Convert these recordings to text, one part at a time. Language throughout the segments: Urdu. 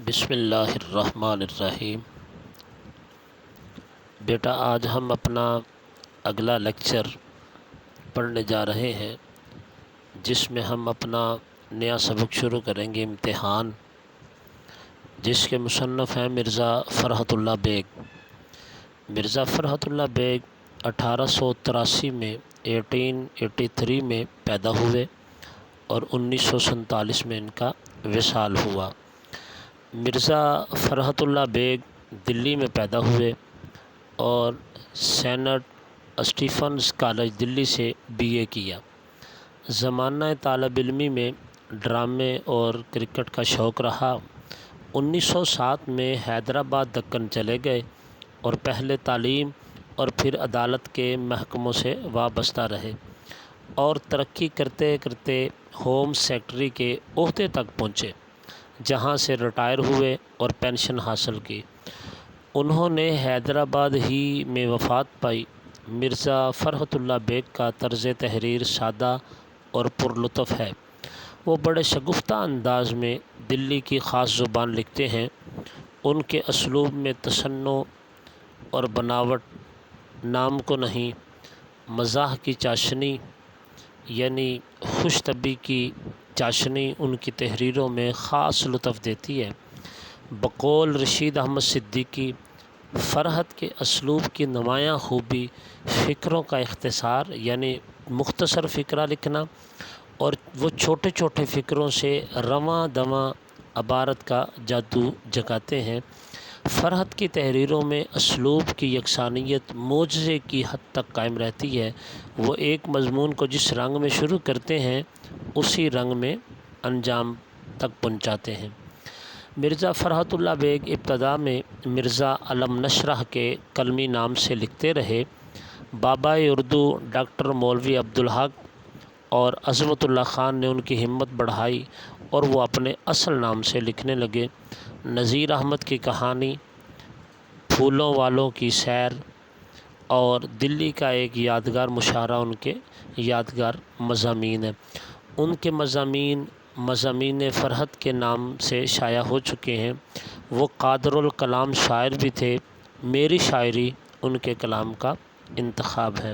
بسم اللہ الرحمن الرحیم۔ بیٹا آج ہم اپنا اگلا لیکچر پڑھنے جا رہے ہیں، جس میں ہم اپنا نیا سبق شروع کریں گے، امتحان، جس کے مصنف ہیں مرزا فرحت اللہ بیگ۔ مرزا فرحت اللہ بیگ 1883 میں 1883 میں پیدا ہوئے اور 1947 میں ان کا وصال ہوا۔ مرزا فرحت اللہ بیگ دلی میں پیدا ہوئے اور سینٹ اسٹیفنز کالج دلی سے BA کیا۔ زمانہ طالب علمی میں ڈرامے اور کرکٹ کا شوق رہا۔ 1907 میں حیدرآباد دکن چلے گئے اور پہلے تعلیم اور پھر عدالت کے محکموں سے وابستہ رہے اور ترقی کرتے کرتے ہوم سیکرٹری کے عہدے تک پہنچے، جہاں سے ریٹائر ہوئے اور پینشن حاصل کی۔ انہوں نے حیدرآباد ہی میں وفات پائی۔ مرزا فرحت اللہ بیگ کا طرز تحریر سادہ اور پرلطف ہے۔ وہ بڑے شگفتہ انداز میں دلی کی خاص زبان لکھتے ہیں۔ ان کے اسلوب میں تصنع اور بناوٹ نام کو نہیں، مزاح کی چاشنی یعنی خوش طبعی کی چاشنی ان کی تحریروں میں خاص لطف دیتی ہے۔ بقول رشید احمد صدیقی، فرحت کے اسلوب کی نمایاں خوبی فکروں کا اختصار یعنی مختصر فکرہ لکھنا اور وہ چھوٹے چھوٹے فکروں سے رواں دواں عبارت کا جادو جگاتے ہیں۔ فرحت کی تحریروں میں اسلوب کی یکسانیت معجزے کی حد تک قائم رہتی ہے۔ وہ ایک مضمون کو جس رنگ میں شروع کرتے ہیں اسی رنگ میں انجام تک پہنچاتے ہیں۔ مرزا فرحت اللہ بیگ ابتدا میں مرزا علم نشرح کے قلمی نام سے لکھتے رہے۔ بابائے اردو ڈاکٹر مولوی عبدالحق اور عظمت اللہ خان نے ان کی ہمت بڑھائی اور وہ اپنے اصل نام سے لکھنے لگے۔ نذیر احمد کی کہانی، پھولوں والوں کی سیر اور دلی کا ایک یادگار مشاعرہ ان کے یادگار مضامین ہیں۔ ان کے مضامین فرحت کے نام سے شائع ہو چکے ہیں۔ وہ قادر الکلام شاعر بھی تھے۔ میری شاعری ان کے کلام کا انتخاب ہے۔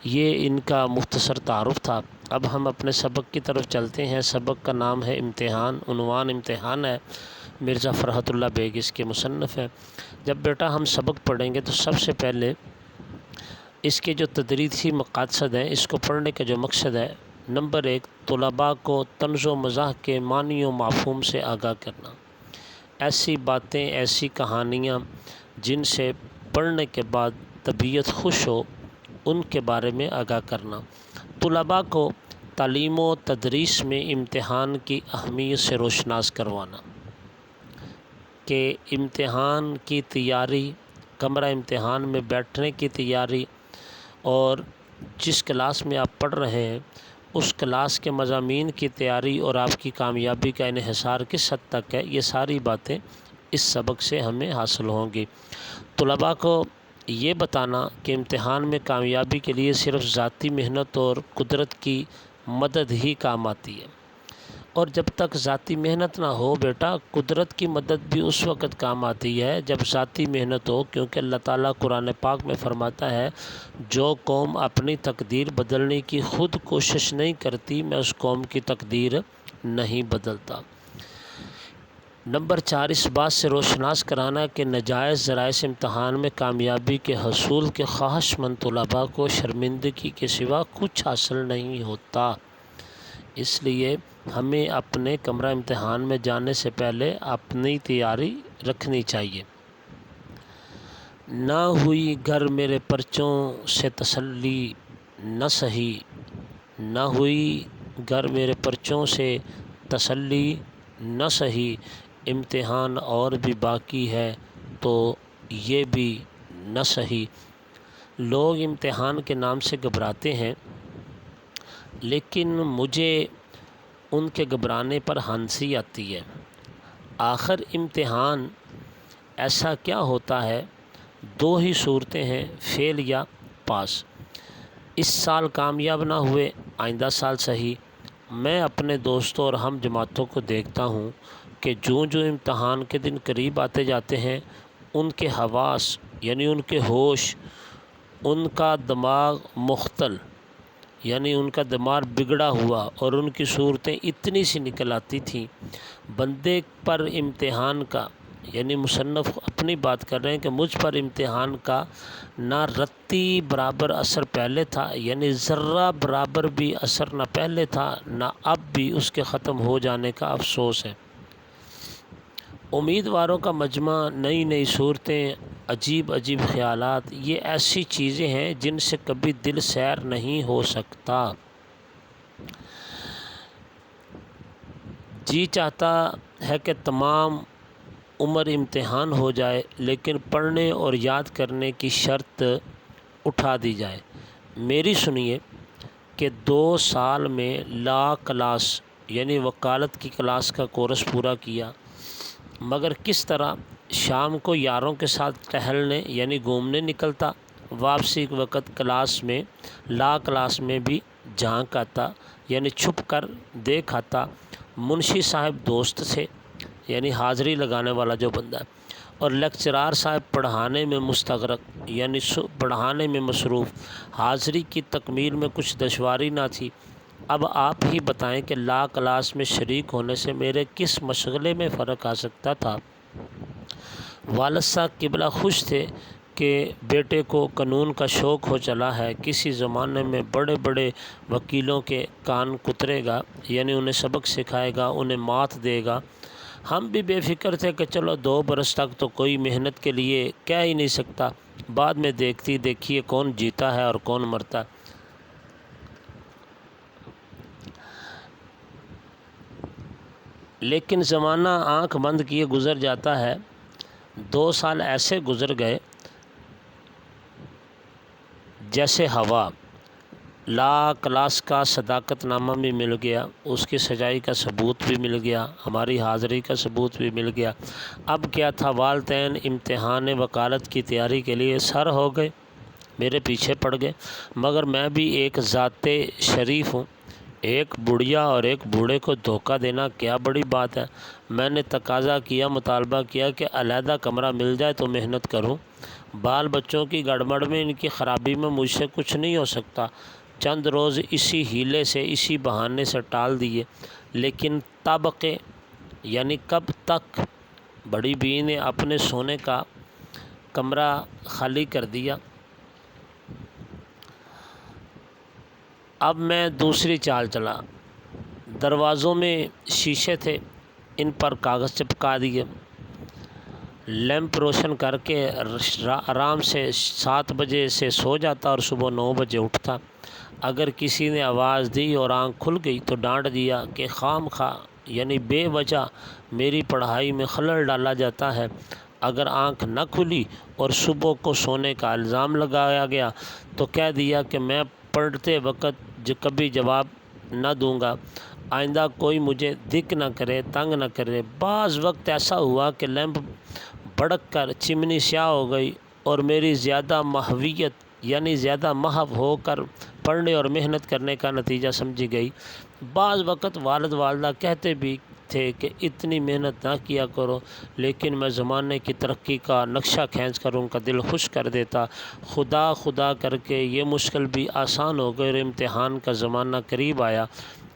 یہ ان کا مختصر تعارف تھا۔ اب ہم اپنے سبق کی طرف چلتے ہیں۔ سبق کا نام ہے امتحان، عنوان امتحان ہے۔ مرزا فرحت اللہ بیگ اس کے مصنف ہیں۔ جب بیٹا ہم سبق پڑھیں گے تو سب سے پہلے اس کے جو تدریسی مقاصد ہیں، اس کو پڑھنے کا جو مقصد ہے، نمبر 1، طلباء کو طنز و مزاح کے معنی و مفہوم سے آگاہ کرنا۔ ایسی باتیں، ایسی کہانیاں جن سے پڑھنے کے بعد طبیعت خوش ہو، ان کے بارے میں آگاہ کرنا۔ طلباء کو تعلیم و تدریس میں امتحان کی اہمیت سے روشناس کروانا کہ امتحان کی تیاری، کمرہ امتحان میں بیٹھنے کی تیاری اور جس کلاس میں آپ پڑھ رہے ہیں اس کلاس کے مضامین کی تیاری اور آپ کی کامیابی کا انحصار کس حد تک ہے، یہ ساری باتیں اس سبق سے ہمیں حاصل ہوں گی۔ طلباء کو یہ بتانا کہ امتحان میں کامیابی کے لیے صرف ذاتی محنت اور قدرت کی مدد ہی کام آتی ہے، اور جب تک ذاتی محنت نہ ہو بیٹا، قدرت کی مدد بھی اس وقت کام آتی ہے جب ذاتی محنت ہو، کیونکہ اللہ تعالیٰ قرآن پاک میں فرماتا ہے، جو قوم اپنی تقدیر بدلنے کی خود کوشش نہیں کرتی، میں اس قوم کی تقدیر نہیں بدلتا۔ نمبر 4، اس بات سے روشناس کرانا کہ ناجائز ذرائع سے امتحان میں کامیابی کے حصول کے خواہش مند طلباء کو شرمندگی کے سوا کچھ حاصل نہیں ہوتا، اس لیے ہمیں اپنے کمرہ امتحان میں جانے سے پہلے اپنی تیاری رکھنی چاہیے۔ نہ ہوئی گر میرے پرچوں سے تسلی نہ سہی، نہ ہوئی گر میرے پرچوں سے تسلی نہ سہی، امتحان اور بھی باقی ہے تو یہ بھی نہ سہی۔ لوگ امتحان کے نام سے گھبراتے ہیں، لیکن مجھے ان کے گھبرانے پر ہنسی آتی ہے۔ آخر امتحان ایسا کیا ہوتا ہے؟ 2 ہی صورتیں ہیں، فیل یا پاس۔ اس سال کامیاب نہ ہوئے، آئندہ سال صحیح۔ میں اپنے دوستوں اور ہم جماعتوں کو دیکھتا ہوں کہ جو امتحان کے دن قریب آتے جاتے ہیں ان کے حواس یعنی ان کے ہوش، ان کا دماغ مختل یعنی ان کا دماغ بگڑا ہوا اور ان کی صورتیں اتنی سی نکل آتی تھیں بندے پر امتحان کا، یعنی مصنف اپنی بات کر رہے ہیں کہ مجھ پر امتحان کا نہ رتی برابر اثر پہلے تھا، یعنی ذرہ برابر بھی اثر نہ پہلے تھا نہ اب بھی اس کے ختم ہو جانے کا افسوس ہے۔ امیدواروں کا مجمع، نئی نئی صورتیں، عجیب عجیب خیالات، یہ ایسی چیزیں ہیں جن سے کبھی دل سیر نہیں ہو سکتا۔ جی چاہتا ہے کہ تمام عمر امتحان ہو جائے لیکن پڑھنے اور یاد کرنے کی شرط اٹھا دی جائے۔ میری سنیے کہ 2 سال میں لا کلاس یعنی وکالت کی کلاس کا کورس پورا کیا، مگر کس طرح شام کو یاروں کے ساتھ ٹہلنے یعنی گھومنے نکلتا، واپسی کے وقت کلاس میں لا کلاس میں بھی جھانک آتا یعنی چھپ کر دیکھ آتا۔ منشی صاحب دوست تھے یعنی حاضری لگانے والا جو بندہ ہے، اور لیکچرار صاحب پڑھانے میں مستغرق یعنی پڑھانے میں مصروف، حاضری کی تکمیل میں کچھ دشواری نہ تھی۔ اب آپ ہی بتائیں کہ لا کلاس میں شریک ہونے سے میرے کس مشغلے میں فرق آ سکتا تھا؟ والد صاحب قبلہ خوش تھے کہ بیٹے کو قانون کا شوق ہو چلا ہے، کسی زمانے میں بڑے بڑے وکیلوں کے کان کترے گا یعنی انہیں سبق سکھائے گا، انہیں مات دے گا۔ ہم بھی بے فکر تھے کہ چلو 2 برس تک تو کوئی محنت کے لیے کہہ ہی نہیں سکتا، بعد میں دیکھیے کون جیتا ہے اور کون مرتا ہے۔ لیکن زمانہ آنکھ بند کیے گزر جاتا ہے۔ 2 سال ایسے گزر گئے جیسے ہوا۔ لا کلاس کا صداقت نامہ بھی مل گیا، اس کی سچائی کا ثبوت بھی مل گیا، ہماری حاضری کا ثبوت بھی مل گیا۔ اب کیا تھا، والدین امتحان وکالت کی تیاری کے لیے سر ہو گئے، میرے پیچھے پڑ گئے، مگر میں بھی ایک ذات شریف ہوں، ایک بڑھیا اور ایک بوڑھے کو دھوکہ دینا کیا بڑی بات ہے۔ میں نے تقاضا کیا، مطالبہ کیا کہ علیحدہ کمرہ مل جائے تو محنت کروں، بال بچوں کی گڑبڑ میں، ان کی خرابی میں مجھ سے کچھ نہیں ہو سکتا۔ چند روز اسی ہیلے سے، اسی بہانے سے ٹال دیے، لیکن تب کہ یعنی کب تک بڑی بی نے اپنے سونے کا کمرہ خالی کر دیا۔ اب میں دوسری چال چلا۔ دروازوں میں شیشے تھے، ان پر کاغذ چپکا دیے، لیمپ روشن کر کے آرام سے 7 بجے سے سو جاتا اور صبح 9 بجے اٹھتا۔ اگر کسی نے آواز دی اور آنکھ کھل گئی تو ڈانٹ دیا کہ خام خواہ یعنی بے وجہ میری پڑھائی میں خلل ڈالا جاتا ہے۔ اگر آنکھ نہ کھلی اور صبح کو سونے کا الزام لگایا گیا تو کہہ دیا کہ میں پڑھتے وقت کبھی جواب نہ دوں گا، آئندہ کوئی مجھے دک نہ کرے، تنگ نہ کرے۔ بعض وقت ایسا ہوا کہ لیمپ بھڑک کر چمنی سیاہ ہو گئی اور میری زیادہ محویت یعنی زیادہ محو ہو کر پڑھنے اور محنت کرنے کا نتیجہ سمجھی گئی۔ بعض وقت والد والدہ کہتے بھی تھے کہ اتنی محنت نہ کیا کرو، لیکن میں زمانے کی ترقی کا نقشہ کھینچ کر ان کا دل خوش کر دیتا۔ خدا خدا کر کے یہ مشکل بھی آسان ہو گئی اور امتحان کا زمانہ قریب آیا۔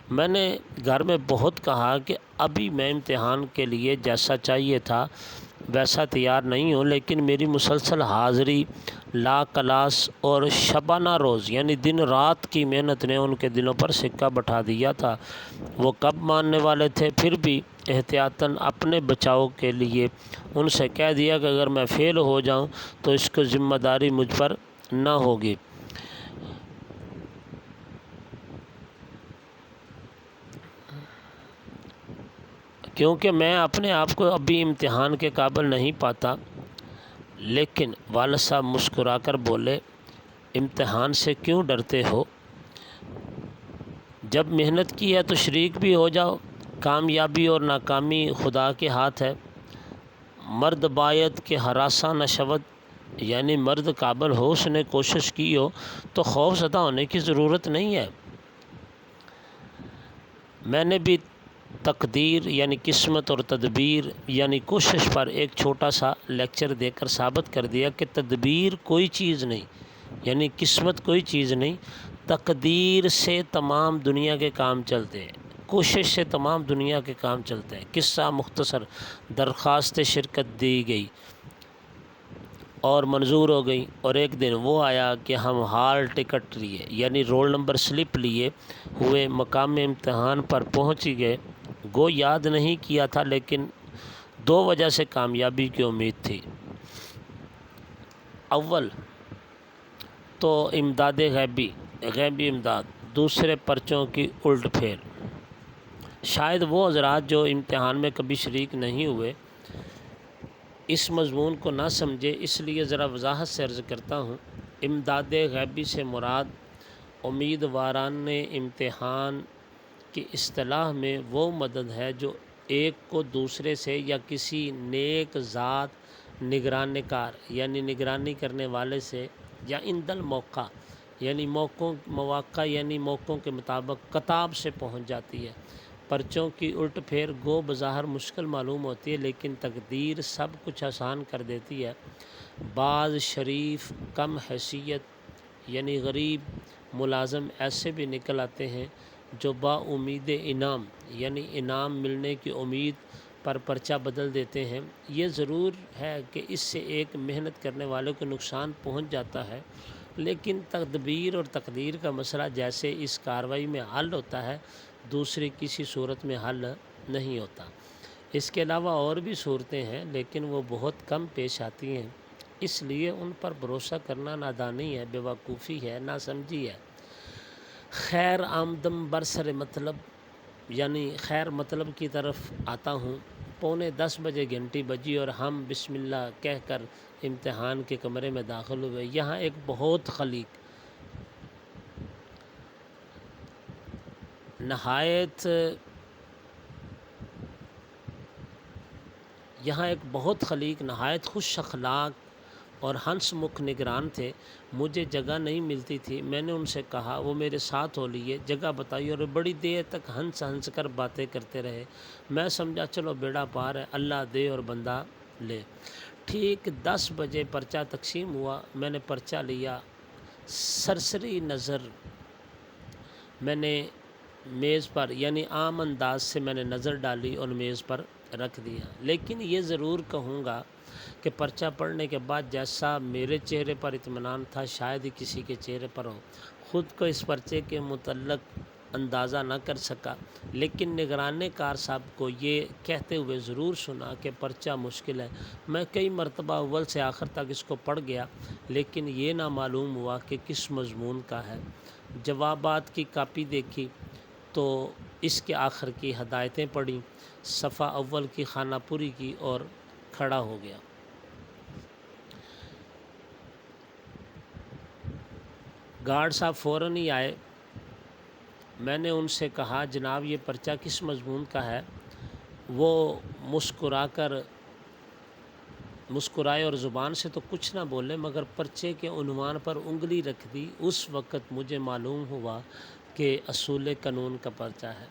میں نے گھر میں بہت کہا کہ ابھی میں امتحان کے لیے جیسا چاہیے تھا ویسا تیار نہیں ہوں، لیکن میری مسلسل حاضری، لا کلاس اور شبانہ روز یعنی دن رات کی محنت نے ان کے دلوں پر سکہ بٹھا دیا تھا۔ وہ کب ماننے والے تھے؟ پھر بھی احتیاطاً اپنے بچاؤ کے لیے ان سے کہہ دیا کہ اگر میں فیل ہو جاؤں تو اس کی ذمہ داری مجھ پر نہ ہوگی۔ کیونکہ میں اپنے آپ کو ابھی امتحان کے قابل نہیں پاتا۔ لیکن والد صاحب مسکرا کر بولے، امتحان سے کیوں ڈرتے ہو؟ جب محنت کی ہے تو شریک بھی ہو جاؤ، کامیابی اور ناکامی خدا کے ہاتھ ہے۔ مرد باید کہ ہراساں نہ شود، یعنی مرد قابل ہو، اس نے کوشش کی ہو تو خوف زدہ ہونے کی ضرورت نہیں ہے۔ میں نے بھی تقدیر یعنی قسمت اور تدبیر یعنی کوشش پر ایک چھوٹا سا لیکچر دے کر ثابت کر دیا کہ تدبیر کوئی چیز نہیں، یعنی قسمت کوئی چیز نہیں، تقدیر سے تمام دنیا کے کام چلتے ہیں، کوشش سے تمام دنیا کے کام چلتے ہیں۔ قصہ مختصر، درخواست شرکت دی گئی اور منظور ہو گئی، اور ایک دن وہ آیا کہ ہم ہال ٹکٹ لیے یعنی رول نمبر سلپ لیے ہوئے مقام امتحان پر پہنچ گئے۔ گو یاد نہیں کیا تھا، لیکن دو وجہ سے کامیابی کی امید تھی۔ اول تو امداد غیبی امداد، دوسرے پرچوں کی الٹ پھیر۔ شاید وہ حضرات جو امتحان میں کبھی شریک نہیں ہوئے اس مضمون کو نہ سمجھے، اس لیے ذرا وضاحت سے عرض کرتا ہوں۔ امداد غیبی سے مراد امیدواران امتحان کی اصطلاح میں وہ مدد ہے جو ایک کو دوسرے سے یا کسی نیک ذات نگران کار یعنی نگرانی کرنے والے سے یا اندل موقع یعنی مواقع یعنی موقعوں کے مطابق کتاب سے پہنچ جاتی ہے۔ پرچوں کی الٹ پھیر گو بظاہر مشکل معلوم ہوتی ہے، لیکن تقدیر سب کچھ آسان کر دیتی ہے۔ بعض شریف کم حیثیت یعنی غریب ملازم ایسے بھی نکل آتے ہیں جو با امید انعام یعنی انعام ملنے کی امید پر پرچہ بدل دیتے ہیں۔ یہ ضرور ہے کہ اس سے ایک محنت کرنے والے کو نقصان پہنچ جاتا ہے، لیکن تدبیر اور تقدیر کا مسئلہ جیسے اس کارروائی میں حل ہوتا ہے، دوسری کسی صورت میں حل نہیں ہوتا۔ اس کے علاوہ اور بھی صورتیں ہیں، لیکن وہ بہت کم پیش آتی ہیں، اس لیے ان پر بھروسہ کرنا نادانی ہے، بیوقوفی ہے، ناسمجھی ہے۔ خیر آمدم برسر مطلب یعنی خیر مطلب کی طرف آتا ہوں۔ 9:45 بجے گھنٹی بجی اور ہم بسم اللہ کہہ کر امتحان کے کمرے میں داخل ہوئے۔ یہاں ایک بہت خلیق نہایت خوش اخلاق اور ہنس مکھ نگران تھے۔ مجھے جگہ نہیں ملتی تھی، میں نے ان سے کہا وہ میرے ساتھ ہو لیے، جگہ بتائی، اور بڑی دیر تک ہنس کر باتیں کرتے رہے۔ میں سمجھا چلو بیڑا پار ہے، اللہ دے اور بندہ لے۔ ٹھیک 10 بجے پرچہ تقسیم ہوا، میں نے پرچہ لیا، سرسری نظر میں نے میز پر یعنی عام انداز سے میں نے نظر ڈالی اور میز پر رکھ دیا، لیکن یہ ضرور کہوں گا کہ پرچہ پڑھنے کے بعد جیسا میرے چہرے پر اطمینان تھا شاید ہی کسی کے چہرے پر ہو۔ خود کو اس پرچے کے متعلق اندازہ نہ کر سکا، لیکن نگران کار صاحب کو یہ کہتے ہوئے ضرور سنا کہ پرچہ مشکل ہے۔ میں کئی مرتبہ اول سے آخر تک اس کو پڑھ گیا، لیکن یہ نہ معلوم ہوا کہ کس مضمون کا ہے۔ جوابات کی کاپی دیکھی تو اس کے آخر کی ہدایتیں پڑھیں، صفحہ اول کی خانہ پوری کی اور کھڑا ہو گیا۔ گارڈ صاحب فوراً ہی آئے۔ میں نے ان سے کہا جناب یہ پرچہ کس مضمون کا ہے؟ وہ مسکرائے اور زبان سے تو کچھ نہ بولے، مگر پرچے کے عنوان پر انگلی رکھ دی۔ اس وقت مجھے معلوم ہوا کہ اصول قانون کا پرچہ ہے۔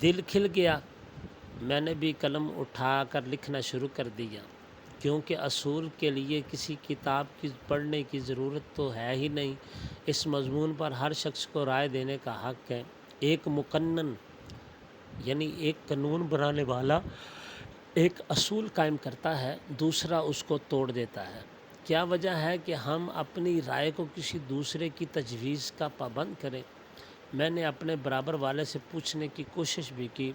دل کھل گیا، میں نے بھی قلم اٹھا کر لکھنا شروع کر دیا، کیونکہ اصول کے لیے کسی کتاب کی پڑھنے کی ضرورت تو ہے ہی نہیں۔ اس مضمون پر ہر شخص کو رائے دینے کا حق ہے۔ ایک مقنن یعنی ایک قانون بنانے والا ایک اصول قائم کرتا ہے، دوسرا اس کو توڑ دیتا ہے۔ کیا وجہ ہے کہ ہم اپنی رائے کو کسی دوسرے کی تجویز کا پابند کریں؟ میں نے اپنے برابر والے سے پوچھنے کی کوشش بھی کی،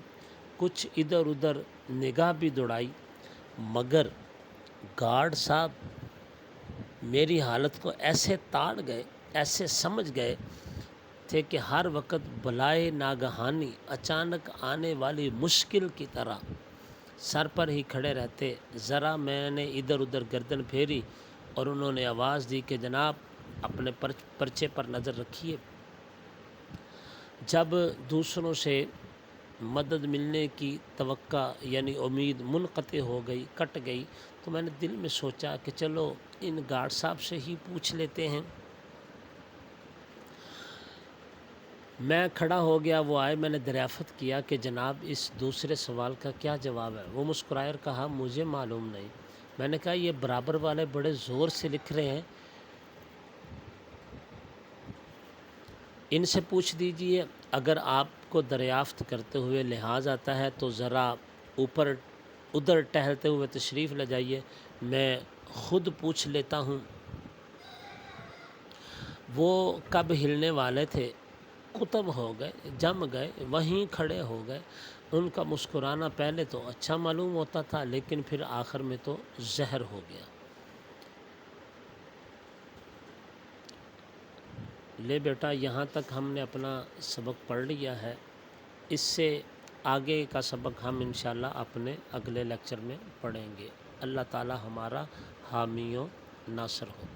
کچھ ادھر ادھر نگاہ بھی دوڑائی، مگر گارڈ صاحب میری حالت کو ایسے تاڑ گئے، ایسے سمجھ گئے تھے کہ ہر وقت بلائے ناگہانی اچانک آنے والی مشکل کی طرح سر پر ہی کھڑے رہتے۔ ذرا میں نے ادھر ادھر گردن پھیری اور انہوں نے آواز دی کہ جناب اپنے پرچے پر نظر رکھیے۔ جب دوسروں سے مدد ملنے کی توقع یعنی امید منقطع ہو گئی، کٹ گئی، تو میں نے دل میں سوچا کہ چلو ان گارڈ صاحب سے ہی پوچھ لیتے ہیں۔ میں کھڑا ہو گیا، وہ آئے، میں نے دریافت کیا کہ جناب اس دوسرے سوال کا کیا جواب ہے؟ وہ مسکرائے اور کہا مجھے معلوم نہیں۔ میں نے کہا یہ برابر والے بڑے زور سے لکھ رہے ہیں، ان سے پوچھ دیجئے، اگر آپ کو دریافت کرتے ہوئے لحاظ آتا ہے تو ذرا اوپر ادھر ٹہلتے ہوئے تشریف لے جائیے، میں خود پوچھ لیتا ہوں۔ وہ کب ہلنے والے تھے، قطب ہو گئے، جم گئے، وہیں کھڑے ہو گئے۔ ان کا مسکرانا پہلے تو اچھا معلوم ہوتا تھا، لیکن پھر آخر میں تو زہر ہو گیا۔ لے بیٹا، یہاں تک ہم نے اپنا سبق پڑھ لیا ہے، اس سے آگے کا سبق ہم انشاءاللہ اپنے اگلے لیکچر میں پڑھیں گے۔ اللہ تعالی ہمارا حامی و ناصر ہو۔